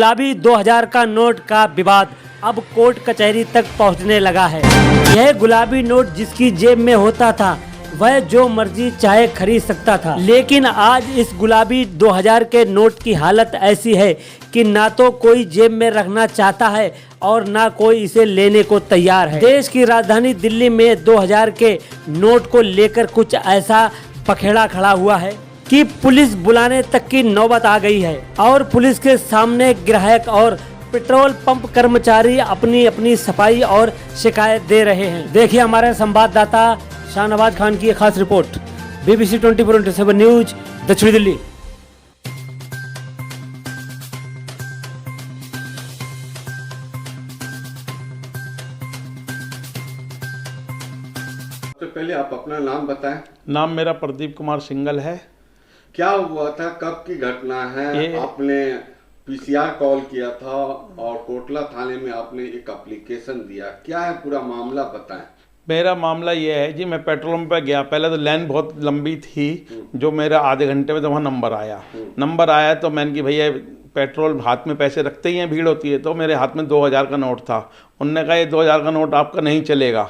गुलाबी 2000 का नोट का विवाद अब कोर्ट कचहरी तक पहुंचने लगा है। यह गुलाबी नोट जिसकी जेब में होता था वह जो मर्जी चाहे खरीद सकता था, लेकिन आज इस गुलाबी 2000 के नोट की हालत ऐसी है कि ना तो कोई जेब में रखना चाहता है और ना कोई इसे लेने को तैयार है। देश की राजधानी दिल्ली में 2000 के नोट को लेकर कुछ ऐसा पखेड़ा खड़ा हुआ है कि पुलिस बुलाने तक की नौबत आ गई है और पुलिस के सामने ग्राहक और पेट्रोल पंप कर्मचारी अपनी अपनी सफाई और शिकायत दे रहे हैं। देखिए हमारे संवाददाता शाहनवाज खान की एक खास रिपोर्ट, BBC 24/7 न्यूज, दक्षिणी दिल्ली। तो पहले आप अपना नाम बताएं। नाम मेरा प्रदीप कुमार सिंगल है। क्या हुआ था, कब की घटना है? आपने PCR कॉल किया था और कोटला थाने में आपने एक एप्लीकेशन दिया, क्या है पूरा मामला बताएं। मेरा मामला ये है जी, मैं पेट्रोल पंप पे गया। पहले तो लाइन बहुत लंबी थी, जो मेरा आधे घंटे में तो वहाँ नंबर आया तो मैंने कि भैया पेट्रोल हाथ में पैसे रखते ही हैं, भीड़ होती है। तो मेरे हाथ में 2000 का नोट था। उनने कहा ये 2000 का नोट आपका नहीं चलेगा।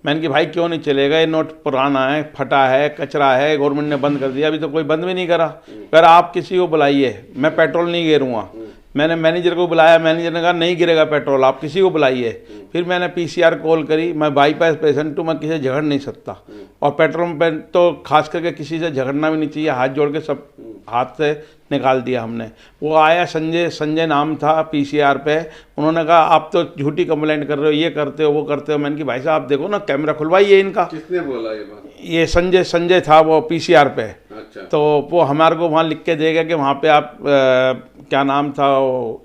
मैंने कि भाई क्यों नहीं चलेगा, ये नोट पुराना है, फटा है, कचरा है, गवर्नमेंट ने बंद कर दिया। अभी तो कोई बंद भी नहीं करा। अगर आप किसी को बुलाइए, मैं पेट्रोल नहीं गिरूँगा। मैंने मैनेजर को बुलाया, मैनेजर ने कहा नहीं गिरेगा पेट्रोल, आप किसी को बुलाइए। फिर मैंने PCR कॉल करी। मैं बाईपास पेशेंट हूँ, मैं किसी से झगड़ नहीं सकता और पेट्रोल पंप तो खास करके किसी से झगड़ना भी नहीं चाहिए। हाथ जोड़ के सब हाथ से निकाल दिया हमने। वो आया, संजय नाम था PCR पे। उन्होंने कहा आप तो झूठी कंप्लेंट कर रहे हो, ये करते हो, वो करते हो। मैंने कि भाई साहब देखो ना, कैमरा खुलवाइए इनका। किसने बोला ये बात? ये संजय था, वो PCR पे। अच्छा। तो वो हमारे को वहाँ लिख के देगा कि वहाँ पे आप क्या नाम था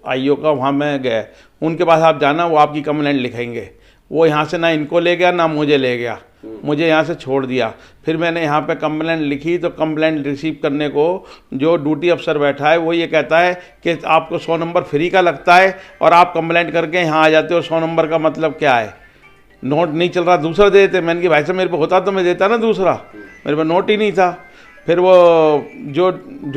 IO का, वहाँ में गए, उनके पास आप जाना, वो आपकी कंप्लेंट लिखेंगे। वो यहाँ से ना इनको ले गया ना मुझे ले गया, मुझे यहाँ से छोड़ दिया। फिर मैंने यहाँ पे कंप्लेंट लिखी तो कंप्लेंट रिसीव करने को जो ड्यूटी अफसर बैठा है वो ये कहता है कि आपको 100 नंबर फ्री का लगता है और आप कंप्लेंट करके यहाँ आ जाते हो। 100 नंबर का मतलब क्या है? नोट नहीं चल रहा, दूसरा दे देते। मैंने कि भाई साहब मेरे पे होता तो मैं देता ना दूसरा, मेरे पे नोट ही नहीं था। फिर वो जो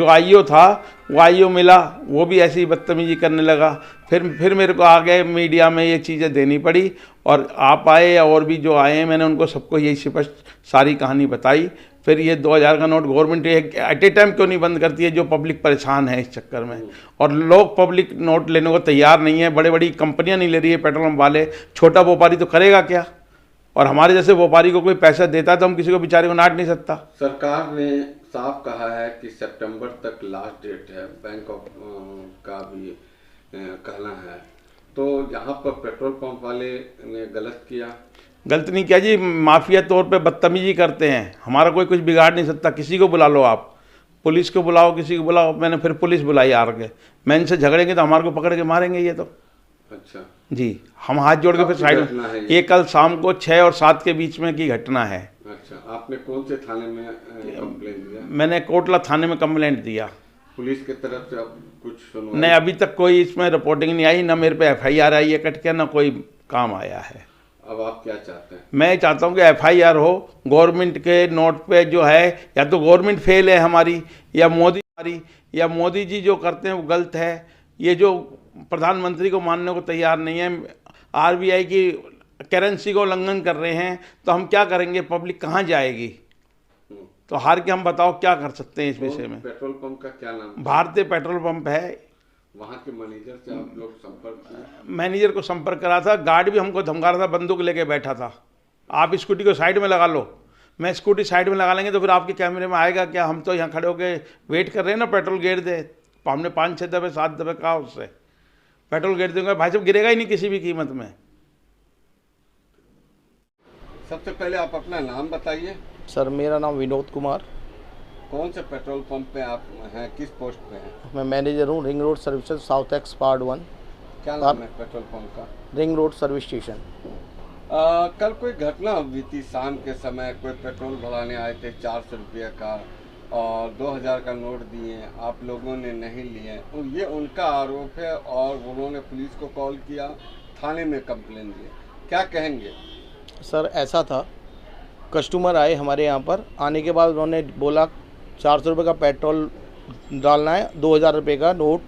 IO था, वो IO मिला, वो भी ऐसी बदतमीजी करने लगा। फिर मेरे को आगे मीडिया में ये चीज़ें देनी पड़ी और आप आए और भी जो आए हैं, मैंने उनको सबको यही स्पष्ट सारी कहानी बताई। फिर ये 2000 का note government at A time क्यों नहीं बंद करती है, जो पब्लिक परेशान है इस चक्कर में। और लोग पब्लिक नोट लेने को तैयार नहीं है, बड़े बड़ी कंपनियां नहीं ले रही है पेट्रोल पंप वाले। छोटा व्यापारी तो करेगा क्या? और हमारे जैसे व्यापारी को कोई पैसा देता है तो हम किसी को बेचारे को डांट नहीं सकता। सरकार ने साफ कहा है कि सितंबर तक लास्ट डेट है, बैंक ऑफ का भी कहना है। तो यहाँ पर पेट्रोल पंप वाले ने गलत किया? गलत नहीं किया जी, माफिया तौर पे बदतमीजी करते हैं। हमारा कोई कुछ बिगाड़ नहीं सकता। किसी को बुला लो आप, पुलिस को बुलाओ, किसी को बुलाओ। मैंने फिर पुलिस बुलाई आके। मैं इनसे झगड़ेंगे तो हमारे को पकड़ के मारेंगे ये तो। अच्छा जी, हम हाथ जोड़ के फिर साइड में। ये कल शाम को 6 और 7 के बीच में की घटना है। अच्छा, आपने कौन से थाने में कंप्लेंट दिया? मैंने कोटला थाने में कंप्लेंट दिया। पुलिस की तरफ से अब कुछ सुनवाई नहीं, अभी तक कोई इसमें रिपोर्टिंग नहीं आई, ना मेरे पे FIR आई है कट के, ना कोई काम आया है। अब आप क्या चाहते हैं? मैं चाहता हूँ कि FIR हो गवर्नमेंट के नोट पे। जो है या तो गवर्नमेंट फेल है हमारी, या मोदी जी जो करते हैं वो गलत है। ये जो प्रधानमंत्री को मानने को तैयार नहीं है, RBI की करेंसी को उल्लंघन कर रहे हैं, तो हम क्या करेंगे? पब्लिक कहाँ जाएगी? तो हार के हम बताओ क्या कर सकते हैं इस विषय में। पेट्रोल पंप का क्या नाम? भारतीय पेट्रोल पंप है। वहाँ के मैनेजर से आप लोग संपर्क किए? मैनेजर को संपर्क करा था। गार्ड भी हमको धमका रहा था, बंदूक लेके बैठा था। आप स्कूटी को साइड में लगा लो। मैं स्कूटी साइड में लगा लेंगे तो फिर आपके कैमरे में आएगा क्या? हम तो यहाँ खड़े होकर वेट कर रहे हैं ना, पेट्रोल गिर दे। हमने 5-6 दफे 7 दफे कहा उससे पेट्रोल गिर देंगे। भाई साहब गिरेगा ही नहीं किसी भी कीमत में। सबसे पहले आप अपना नाम बताइए। सर मेरा नाम विनोद कुमार। कौन से पेट्रोल पंप पे आप हैं, किस पोस्ट पे हैं? मैं मैनेजर हूँ ring road services south x part 1। क्या नाम है पेट्रोल पंप का? Ring road service station. कल कोई घटना हुई थी शाम के समय, कोई पेट्रोल भराने आए थे 400 रुपये का और 2000 का नोट दिए, आप लोगों ने नहीं लिए। ये उनका आरोप है और उन्होंने पुलिस को कॉल किया, थाने में कंप्लेन दी। क्या कहेंगे? सर ऐसा था, कस्टमर आए हमारे यहाँ पर। आने के बाद उन्होंने बोला 400 रुपये का पेट्रोल डालना है, 2000 रुपये का नोट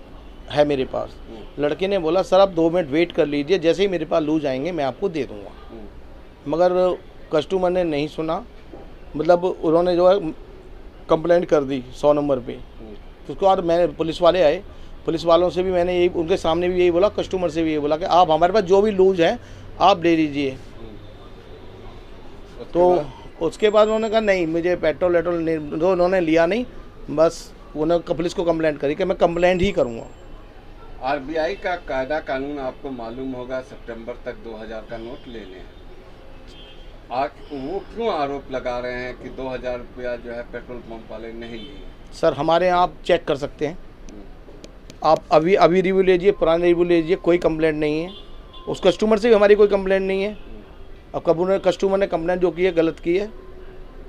है मेरे पास। लड़के ने बोला सर आप 2 मिनट वेट कर लीजिए, जैसे ही मेरे पास लूज आएंगे मैं आपको दे दूँगा। मगर कस्टमर ने नहीं सुना, मतलब उन्होंने जो है कंप्लेंट कर दी 100 नंबर पे। तो उसके बाद मैंने पुलिस वाले आए, पुलिस वालों से भी मैंने यही, उनके सामने भी यही बोला, कस्टमर से भी यही बोला कि आप हमारे पास जो भी लूज है आप ले लीजिए। तो उसके बाद उन्होंने कहा नहीं मुझे पेट्रोल वेट्रोल नहीं, तो उन्होंने लिया नहीं, बस उन्होंने पुलिस को कंप्लेंट करी कि मैं कंप्लेंट ही करूँगा। आरबीआई का कायदा कानून आपको मालूम होगा, सितंबर तक 2000 का नोट ले लें। आज वो क्यों आरोप लगा रहे हैं कि 2000 रुपया जो है पेट्रोल पंप वाले नहीं लिए? सर हमारे यहाँ आप चेक कर सकते हैं, आप अभी रिव्यू लीजिए, पुराने रिव्यू लीजिए, कोई कंप्लेंट नहीं है। उस कस्टमर से भी हमारी कोई कंप्लेंट नहीं है। अब कब कस्टमर ने कंप्लेंट जो की है गलत की है,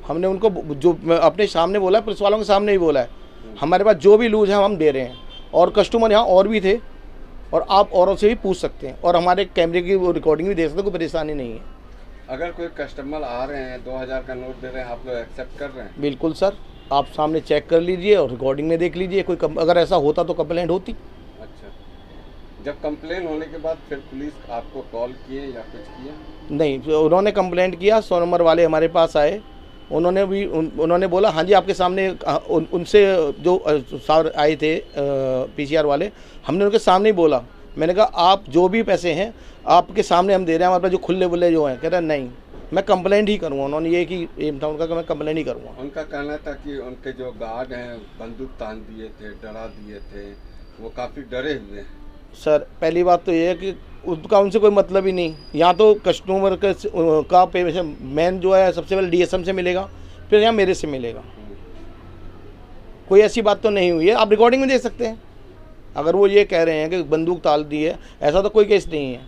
हमने उनको जो अपने सामने बोला है, पुलिस वालों के सामने ही बोला है, हमारे पास जो भी लूज है हम दे रहे हैं। और कस्टमर यहाँ और भी थे, और आप औरों से भी पूछ सकते हैं, और हमारे कैमरे की वो रिकॉर्डिंग भी देख सकते हैं, कोई परेशानी नहीं है। अगर कोई कस्टमर आ रहे हैं 2000 का नोट दे रहे हैं, आप लोग एक्सेप्ट कर रहे हैं? बिल्कुल सर, आप सामने चेक कर लीजिए और रिकॉर्डिंग में देख लीजिए, कोई अगर ऐसा होता तो कंप्लेंट होती। अच्छा, जब कंप्लेन होने के बाद फिर पुलिस आपको कॉल किए या कुछ किया? नहीं, उन्होंने कंप्लेंट किया, 100 नंबर वाले हमारे पास आए, उन्होंने बोला हाँ जी आपके सामने, उनसे जो सर आए थे पीसीआर वाले, हमने उनके सामने ही बोला। मैंने कहा आप जो भी पैसे हैं आपके सामने हम दे रहे हैं, हमारे पास जो खुले बुल्ले जो हैं। कह रहे नहीं मैं कंप्लेंट ही करूँगा। उन्होंने ये कि एम था उनका कि मैं कंप्लेंट ही करूँगा। उनका कहना था कि उनके जो गार्ड हैं बंदूक तान दिए थे, डरा दिए थे, वो काफ़ी डरे हुए हैं। सर पहली बात तो ये है कि उसका उनसे कोई मतलब ही नहीं। यहाँ तो कस्टमर का मैन जो है सबसे पहले डीएसएम से मिलेगा, फिर यहाँ मेरे से मिलेगा। कोई ऐसी बात तो नहीं हुई है, आप रिकॉर्डिंग में देख सकते हैं। अगर वो ये कह रहे हैं कि बंदूक ताल दी है, ऐसा तो कोई केस नहीं है।